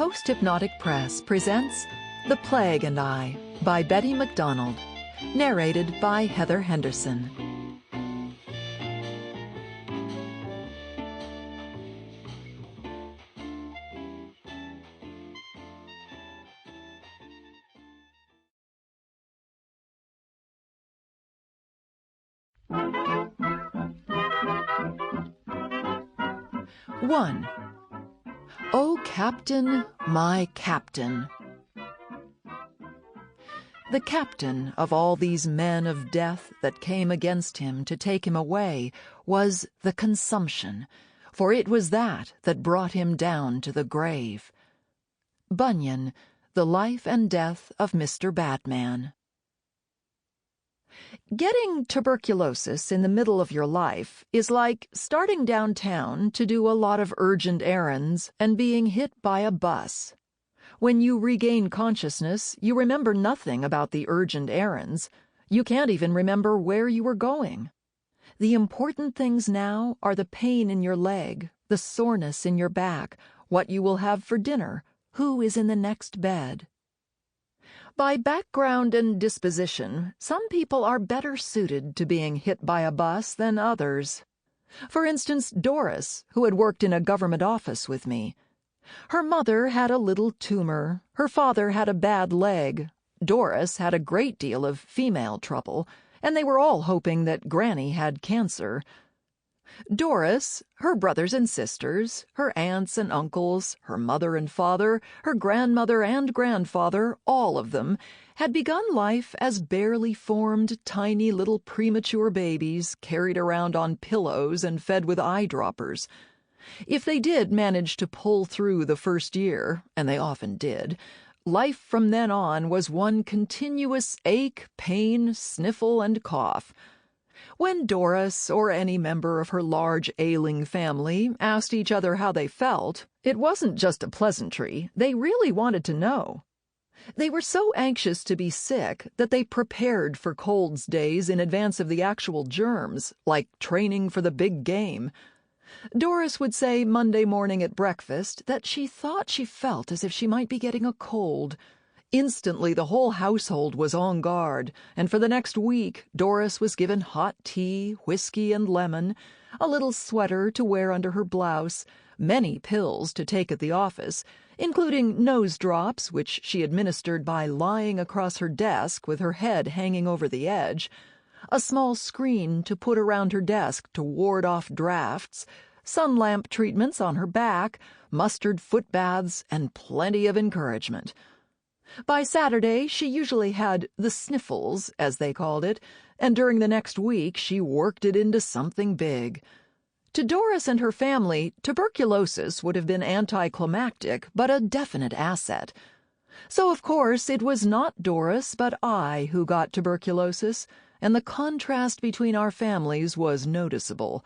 Post-Hypnotic Press presents The Plague and I by Betty MacDonald, narrated by Heather Henderson. One. O Captain, my Captain. The captain of all these men of death that came against him to take him away was the consumption, for it was that brought him down to the grave. Bunyan, The Life and Death of Mr. Badman. Getting tuberculosis in the middle of your life is like starting downtown to do a lot of urgent errands and being hit by a bus. When you regain consciousness, you remember nothing about the urgent errands. You can't even remember where you were going. The important things now are the pain in your leg, the soreness in your back, what you will have for dinner, who is in the next bed. By background and disposition, some people are better suited to being hit by a bus than others. For instance, Doris, who had worked in a government office with me. Her mother had a little tumor. Her father had a bad leg. Doris had a great deal of female trouble, and they were all hoping that Granny had cancer. Doris, her brothers and sisters, her aunts and uncles, her mother and father, her grandmother and grandfather, all of them, had begun life as barely formed, tiny little premature babies carried around on pillows and fed with eyedroppers. If they did manage to pull through the first year, and they often did, life from then on was one continuous ache, pain, sniffle, and cough. When Doris, or any member of her large ailing family, asked each other how they felt, it wasn't just a pleasantry. They really wanted to know. They were so anxious to be sick that they prepared for colds days in advance of the actual germs, like training for the big game. Doris would say Monday morning at breakfast that she thought she felt as if she might be getting a cold. Instantly, the whole household was on guard, and for the next week, Doris was given hot tea, whiskey and lemon, a little sweater to wear under her blouse, many pills to take at the office, including nose drops, which she administered by lying across her desk with her head hanging over the edge, a small screen to put around her desk to ward off drafts, sun lamp treatments on her back, mustard foot baths, and plenty of encouragement. By Saturday, she usually had the sniffles, as they called it, and during the next week she worked it into something big. To Doris and her family, tuberculosis would have been anticlimactic, but a definite asset. So, of course, it was not Doris but I who got tuberculosis, and the contrast between our families was noticeable.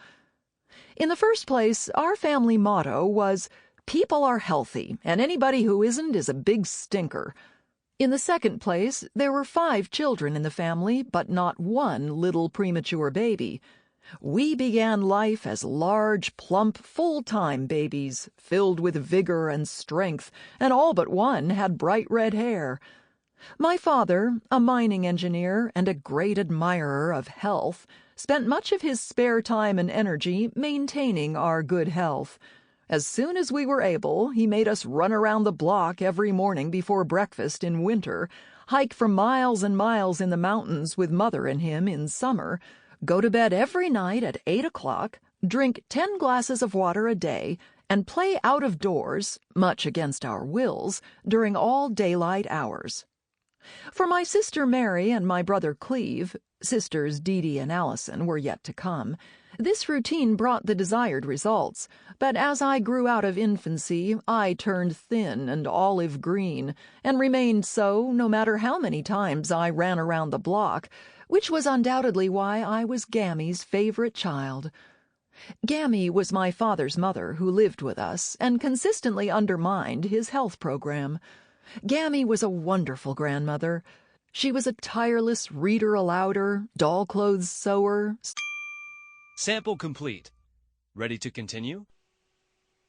In the first place, our family motto was, "People are healthy, and anybody who isn't is a big stinker." In the second place, there were 5 children in the family, but not one little premature baby. We began life as large, plump, full-time babies, filled with vigor and strength, and all but one had bright red hair. My father, a mining engineer and a great admirer of health, spent much of his spare time and energy maintaining our good health. As soon as we were able, he made us run around the block every morning before breakfast in winter, hike for miles and miles in the mountains with Mother and him in summer, go to bed every night at 8 o'clock, drink 10 glasses of water a day, and play out of doors, much against our wills, during all daylight hours. For my sister Mary and my brother Cleve, sisters Dee Dee and Allison were yet to come, this routine brought the desired results, but as I grew out of infancy, I turned thin and olive green, and remained so no matter how many times I ran around the block, which was undoubtedly why I was Gammy's favorite child. Gammy was my father's mother who lived with us and consistently undermined his health program. Gammy was a wonderful grandmother. She was a tireless reader-alouder, doll-clothes sewer. Sample complete. Ready to continue?